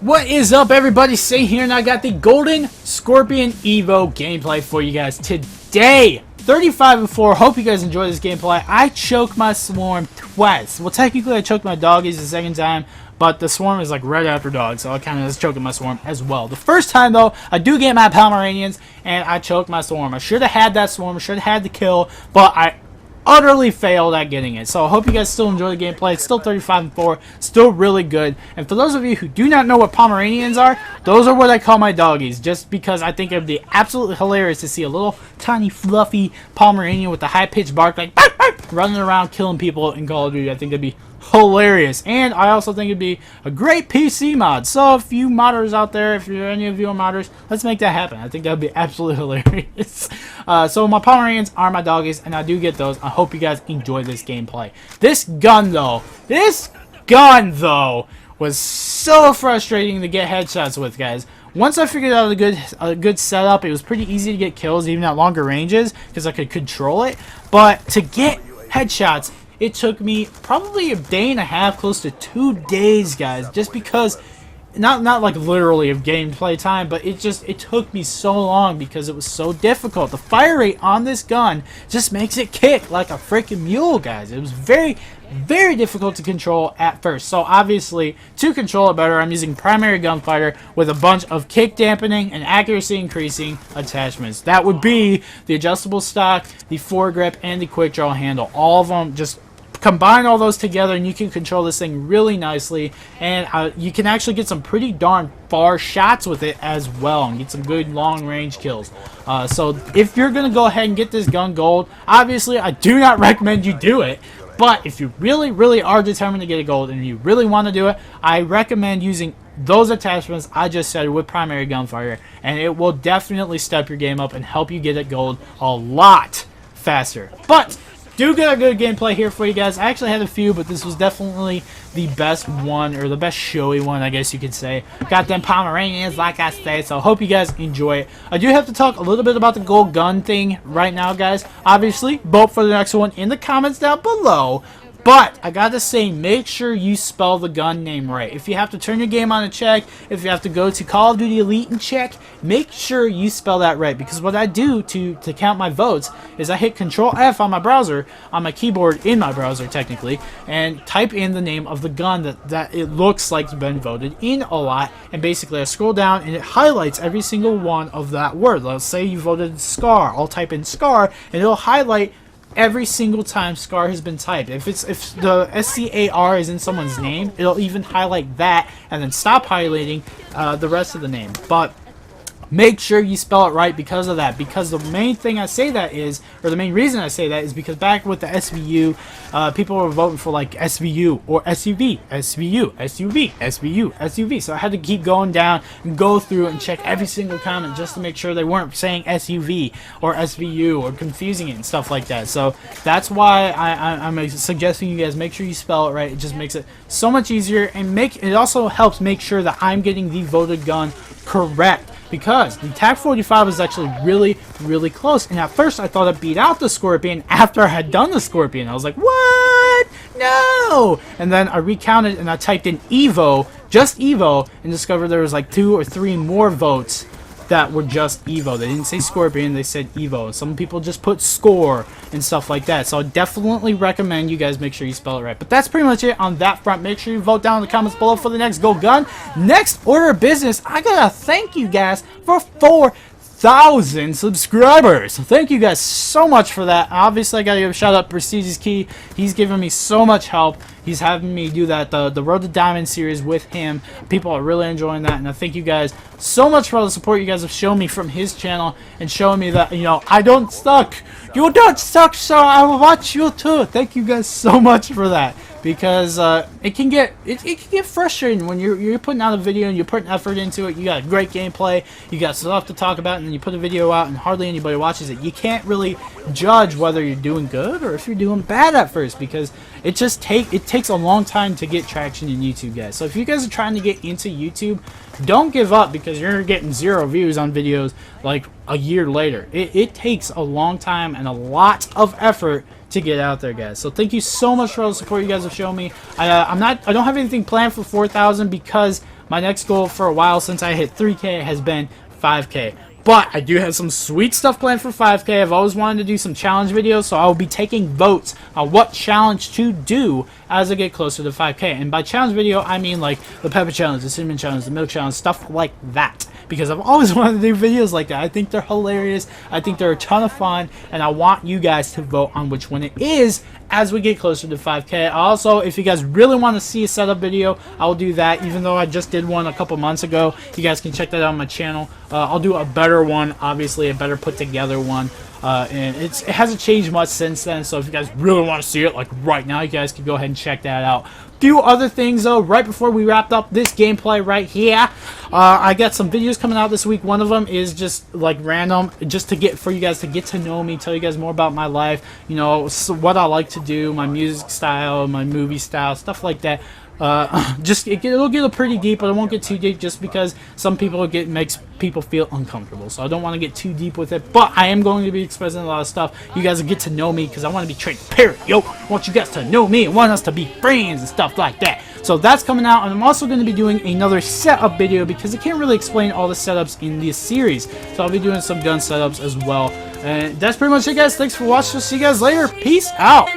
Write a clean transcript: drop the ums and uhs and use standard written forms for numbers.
What is up, everybody? Say here, and I got the Golden Skorpion EVO gameplay for you guys today. 35-4. Hope you guys enjoy this gameplay. I choked my swarm twice. Well, technically, I choked my doggies the second time, but the swarm is like right after dogs, so I kind of was choking my swarm as well. The first time, though, I do get my Pomeranians, and I choked my swarm. I should have had that swarm. I should have had the kill, but I utterly failed at getting it. So I hope you guys still enjoy the gameplay. It's still 35-4, still really good. And for those of you who do not know what Pomeranians are, those are what I call my doggies, just because I think it would be absolutely hilarious to see a little tiny fluffy Pomeranian with a high-pitched bark like bark, bark, running around killing people in Call of Duty. I think that'd be hilarious. And I also think it'd be a great PC mod. So if you modders out there, if you're any of you are modders, let's make that happen. I think that would be absolutely hilarious. So my Pomeranians are my doggies, and I do get those. I hope you guys enjoy this gameplay. This gun though was so frustrating to get headshots with, guys. Once I figured out a good setup, it was pretty easy to get kills even at longer ranges because I could control it. But to get headshots, it took me probably a day and a half, close to 2 days, guys, just because, not like literally of gameplay time, but it took me so long because it was so difficult. The fire rate on this gun just makes it kick like a freaking mule, guys. It was very, very difficult to control at first. So obviously, to control it better, I'm using primary gunfighter with a bunch of kick dampening and accuracy increasing attachments. That would be the adjustable stock, the foregrip, and the quick draw handle. All of them, just combine all those together and you can control this thing really nicely, and you can actually get some pretty darn far shots with it as well and get some good long range kills. So if you're gonna go ahead and get this gun gold, obviously I do not recommend you do it, but if you really are determined to get it gold and you really want to do it, I recommend using those attachments I just said with primary gunfire, and it will definitely step your game up and help you get it gold a lot faster. But do get a good gameplay here for you guys. I actually had a few, but this was definitely the best one, or the best showy one, I guess you could say. Got them Pomeranians, like I say, so I hope you guys enjoy it. I do have to talk a little bit about the gold gun thing right now, guys. Obviously, vote for the next one in the comments down below. But I gotta say, make sure you spell the gun name right. If you have to turn your game on and check, if you have to go to Call of Duty Elite and check, make sure you spell that right. Because what I do to count my votes is I hit Control F on my browser, on my keyboard in my browser technically, and type in the name of the gun that it looks like you've been voted in a lot. And basically I scroll down and it highlights every single one of that word. Let's say you voted Scar. I'll type in Scar and it'll highlight every single time Scar has been typed. If the SCAR is in someone's name, it'll even highlight that and then stop highlighting the rest of the name. But make sure you spell it right because of that. Because the main thing I say that is, or the main reason I say that is because back with the SVU, people were voting for like SVU or SUV, SVU, SUV, SVU, SUV. So I had to keep going down and go through and check every single comment just to make sure they weren't saying SUV or SVU or confusing it and stuff like that. So that's why I'm suggesting you guys make sure you spell it right. It just makes it so much easier, and it also helps make sure that I'm getting the voted gun correct. Because the TAC 45 is actually really close. And at first I thought it beat out the Skorpion after I had done the Skorpion. I was like, what? No! And then I recounted and I typed in EVO, just EVO, and discovered there was like 2 or 3 more votes that were just EVO. They didn't say Skorpion, they said EVO. Some people just put score and stuff like that. So I definitely recommend you guys make sure you spell it right. But that's pretty much it on that front. Make sure you vote down in the comments below for the next gold gun. Next order of business, I gotta thank you guys for 4,000 subscribers. So thank you guys so much for that. Obviously I gotta give a shout out to Prestige's Key. He's given me so much help. He's having me do that, the Road to Diamond series with him. People are really enjoying that, and I thank you guys so much for all the support you guys have shown me from his channel and showing me that, you know, I don't suck. You don't suck, so I will watch you too. Thank you guys so much for that. Because it can get frustrating when you're putting out a video and you're putting effort into it. You got great gameplay, you got stuff to talk about, and then you put a video out and hardly anybody watches it. You can't really judge whether you're doing good or if you're doing bad at first, because it takes a long time to get traction in YouTube, guys. So if you guys are trying to get into YouTube, don't give up because you're getting 0 views on videos like a year later. It takes a long time and a lot of effort to get out there, guys. So thank you so much for all the support you guys have shown me. I don't have anything planned for 4,000 because My next goal for a while since I hit 3K has been 5K. But I do have some sweet stuff planned for 5K. I've always wanted to do some challenge videos, so I will be taking votes on what challenge to do as I get closer to 5K. And by challenge video, I mean like the pepper challenge, the cinnamon challenge, the milk challenge, stuff like that. Because I've always wanted to do videos like that. I think they're hilarious. I think they're a ton of fun. And I want you guys to vote on which one it is as we get closer to 5K. Also, if you guys really want to see a setup video, I'll do that. Even though I just did one a couple months ago, you guys can check that out on my channel. I'll do a better one, obviously a better put together one. And it hasn't changed much since then, so if you guys really want to see it like right now, you guys can go ahead and check that out. Few other things though, right before we wrapped up this gameplay right here, I got some videos coming out this week. One of them is just like random, just to get for you guys to get to know me, tell you guys more about my life, you know, so what I like to do, my music style, my movie style, stuff like that. It'll get pretty deep, but it won't get too deep just because some people makes people feel uncomfortable. So I don't want to get too deep with it, but I am going to be expressing a lot of stuff. You guys will get to know me because I want to be transparent, yo. I want you guys to know me and want us to be friends and stuff like that. So that's coming out, and I'm also going to be doing another setup video because I can't really explain all the setups in this series. So I'll be doing some gun setups as well. And that's pretty much it, guys. Thanks for watching. See you guys later. Peace out.